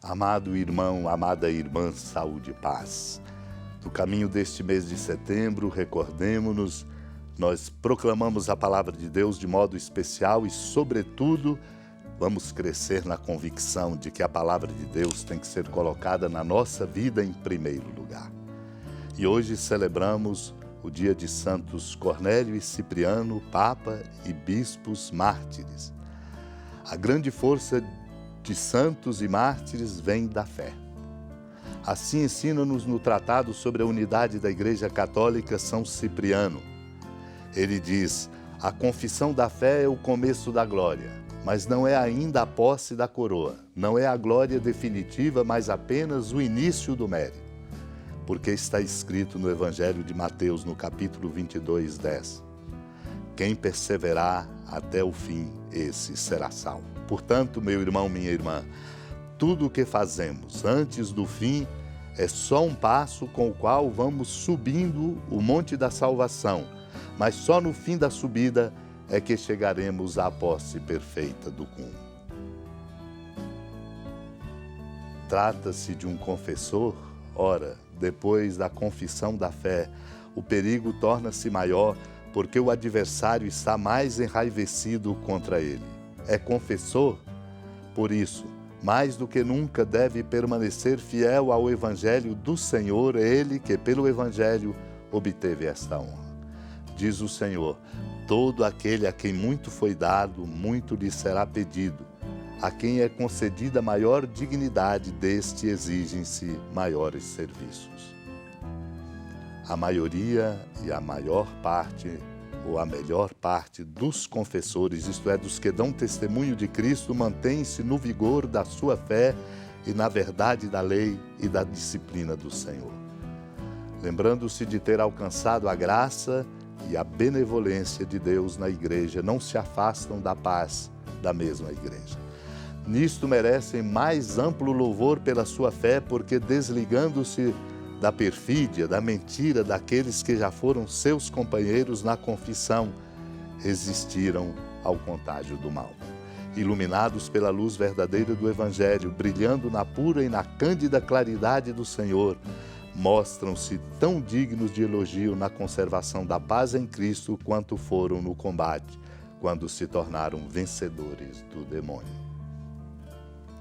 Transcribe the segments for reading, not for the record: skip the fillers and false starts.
Amado irmão, amada irmã, saúde e paz. No caminho deste mês de setembro, recordemo-nos, nós proclamamos a palavra de Deus de modo especial e, sobretudo, vamos crescer na convicção de que a palavra de Deus tem que ser colocada na nossa vida em primeiro lugar. E hoje celebramos o dia de Santos Cornélio e Cipriano, Papa e Bispos Mártires. A grande força de santos e mártires vem da fé. Assim ensina-nos no Tratado sobre a Unidade da Igreja Católica São Cipriano. Ele diz: a confissão da fé é o começo da glória, mas não é ainda a posse da coroa. Não é a glória definitiva, mas apenas o início do mérito. Porque está escrito no Evangelho de Mateus, no capítulo 22, 10. Quem perseverar até o fim, esse será salvo. Portanto, meu irmão, minha irmã, tudo o que fazemos antes do fim é só um passo com o qual vamos subindo o monte da salvação, mas só no fim da subida é que chegaremos à posse perfeita do cume. Trata-se de um confessor? Ora, depois da confissão da fé, o perigo torna-se maior porque o adversário está mais enraivecido contra ele. É confessor? Por isso, mais do que nunca deve permanecer fiel ao Evangelho do Senhor, ele que pelo Evangelho obteve esta honra. Diz o Senhor: todo aquele a quem muito foi dado, muito lhe será pedido. A quem é concedida maior dignidade, deste exigem-se maiores serviços. A maioria e a maior parte, ou a melhor parte dos confessores, isto é, dos que dão testemunho de Cristo, mantém-se no vigor da sua fé e na verdade da lei e da disciplina do Senhor. Lembrando-se de ter alcançado a graça e a benevolência de Deus na igreja, não se afastam da paz da mesma igreja. Nisto merecem mais amplo louvor pela sua fé, porque desligando-se da perfídia, da mentira daqueles que já foram seus companheiros na confissão, resistiram ao contágio do mal. Iluminados pela luz verdadeira do Evangelho, brilhando na pura e na cândida claridade do Senhor, mostram-se tão dignos de elogio na conservação da paz em Cristo quanto foram no combate, quando se tornaram vencedores do demônio.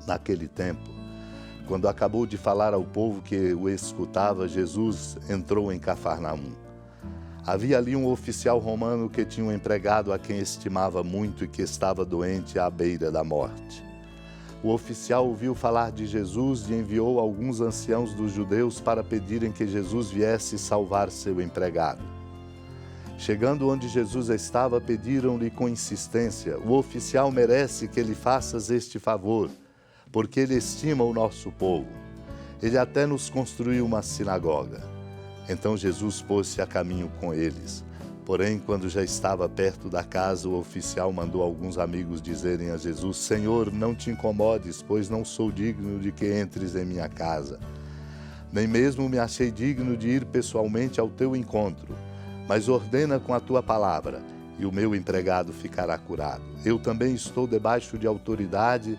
Naquele tempo, quando acabou de falar ao povo que o escutava, Jesus entrou em Cafarnaum. Havia ali um oficial romano que tinha um empregado a quem estimava muito e que estava doente à beira da morte. O oficial ouviu falar de Jesus e enviou alguns anciãos dos judeus para pedirem que Jesus viesse salvar seu empregado. Chegando onde Jesus estava, pediram-lhe com insistência: o oficial merece que lhe faças este favor, porque ele estima o nosso povo. Ele até nos construiu uma sinagoga. Então Jesus pôs-se a caminho com eles. Porém, quando já estava perto da casa, o oficial mandou alguns amigos dizerem a Jesus: Senhor, não te incomodes, pois não sou digno de que entres em minha casa. Nem mesmo me achei digno de ir pessoalmente ao teu encontro. Mas ordena com a tua palavra, e o meu empregado ficará curado. Eu também estou debaixo de autoridade,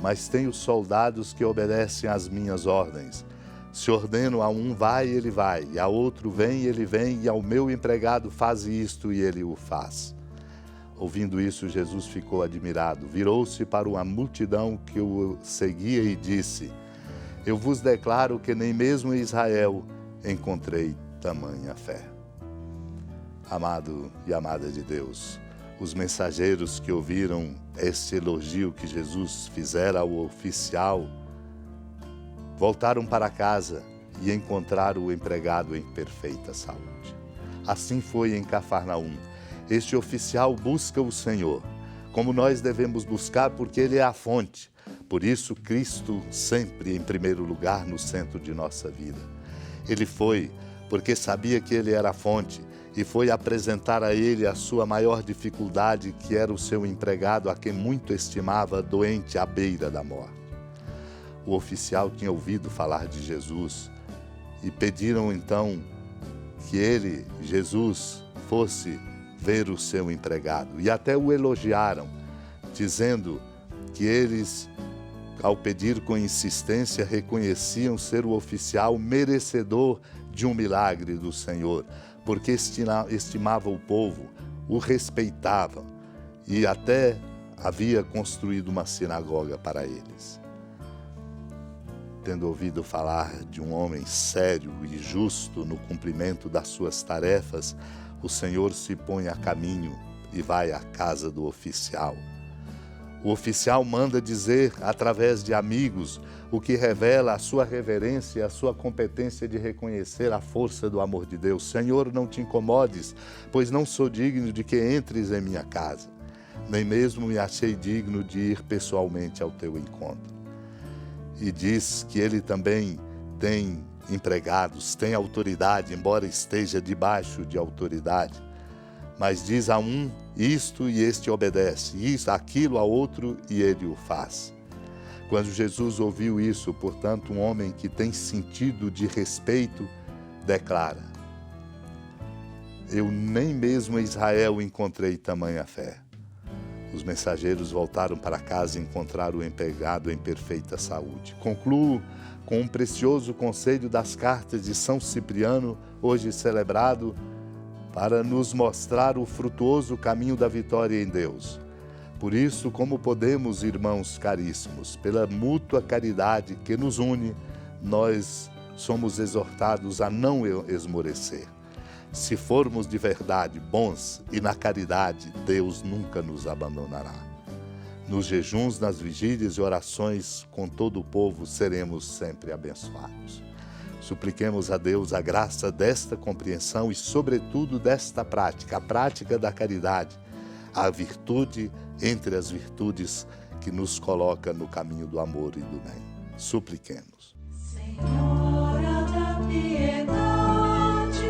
mas tenho soldados que obedecem às minhas ordens. Se ordeno a um, vai, ele vai, e a outro, vem, ele vem, e ao meu empregado, faz isto, e ele o faz. Ouvindo isso, Jesus ficou admirado, virou-se para uma multidão que o seguia e disse: eu vos declaro que nem mesmo em Israel encontrei tamanha fé. Amado e amada de Deus, os mensageiros que ouviram este elogio que Jesus fizera ao oficial voltaram para casa e encontraram o empregado em perfeita saúde. Assim foi em Cafarnaum. Este oficial busca o Senhor, como nós devemos buscar, porque Ele é a fonte. Por isso, Cristo sempre em primeiro lugar no centro de nossa vida. Ele foi porque sabia que Ele era a fonte, e foi apresentar a ele a sua maior dificuldade, que era o seu empregado, a quem muito estimava, doente à beira da morte. O oficial tinha ouvido falar de Jesus e pediram então que ele, Jesus, fosse ver o seu empregado. E até o elogiaram, dizendo que eles ao pedir com insistência, reconheciam ser o oficial merecedor de um milagre do Senhor, porque estimava o povo, o respeitava e até havia construído uma sinagoga para eles. Tendo ouvido falar de um homem sério e justo no cumprimento das suas tarefas, o Senhor se põe a caminho e vai à casa do oficial. O oficial manda dizer, através de amigos, o que revela a sua reverência e a sua competência de reconhecer a força do amor de Deus. Senhor, não te incomodes, pois não sou digno de que entres em minha casa, nem mesmo me achei digno de ir pessoalmente ao teu encontro. E diz que ele também tem empregados, tem autoridade, embora esteja debaixo de autoridade. Mas diz a um isto e este obedece, isso, aquilo a outro e ele o faz. Quando Jesus ouviu isso, portanto, um homem que tem sentido de respeito, declara: eu nem mesmo em Israel encontrei tamanha fé. Os mensageiros voltaram para casa e encontraram o empregado em perfeita saúde. Concluo com um precioso conselho das cartas de São Cipriano, hoje celebrado, para nos mostrar o frutuoso caminho da vitória em Deus. Por isso, como podemos, irmãos caríssimos, pela mútua caridade que nos une, nós somos exortados a não esmorecer. Se formos de verdade bons e na caridade, Deus nunca nos abandonará. Nos jejuns, nas vigílias e orações com todo o povo, seremos sempre abençoados. Supliquemos a Deus a graça desta compreensão e, sobretudo, desta prática, a prática da caridade, a virtude entre as virtudes que nos coloca no caminho do amor e do bem. Supliquemos. Senhora da piedade,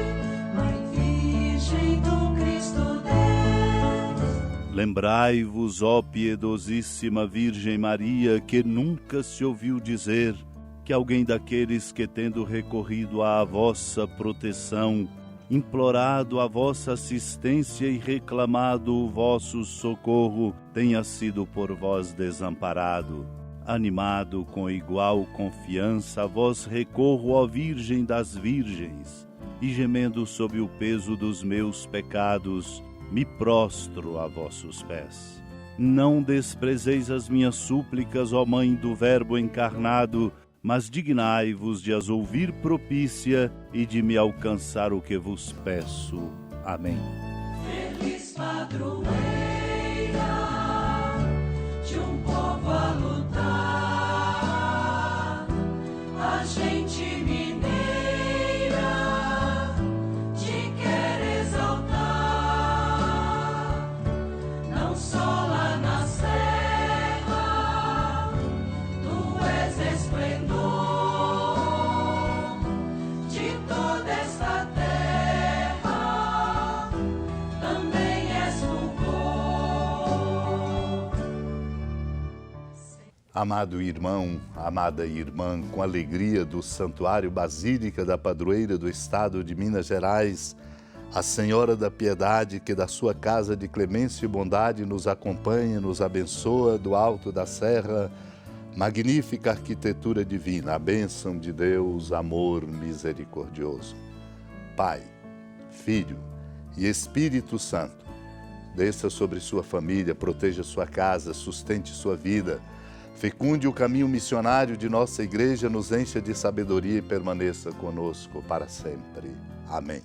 Mãe Virgem do Cristo Deus. Lembrai-vos, ó piedosíssima Virgem Maria, que nunca se ouviu dizer que alguém daqueles que, tendo recorrido à vossa proteção, implorado a vossa assistência e reclamado o vosso socorro, tenha sido por vós desamparado. Animado com igual confiança, a vós recorro, ó Virgem das Virgens, e gemendo sob o peso dos meus pecados, me prostro a vossos pés. Não desprezeis as minhas súplicas, ó Mãe do Verbo encarnado, mas dignai-vos de as ouvir propícia e de me alcançar o que vos peço. Amém. Feliz padroeira de um povo a lutar, a gente mineira te quer exaltar, não só lá na serra, tu és esplendor de toda esta terra, também és fulgor. Amado irmão, amada irmã, com alegria do Santuário Basílica da Padroeira do Estado de Minas Gerais, a Senhora da Piedade, que da sua casa de clemência e bondade nos acompanha, nos abençoa do alto da serra, magnífica arquitetura divina, a bênção de Deus, amor misericordioso. Pai, Filho e Espírito Santo, desça sobre sua família, proteja sua casa, sustente sua vida, fecunde o caminho missionário de nossa igreja, nos encha de sabedoria e permaneça conosco para sempre. Amém.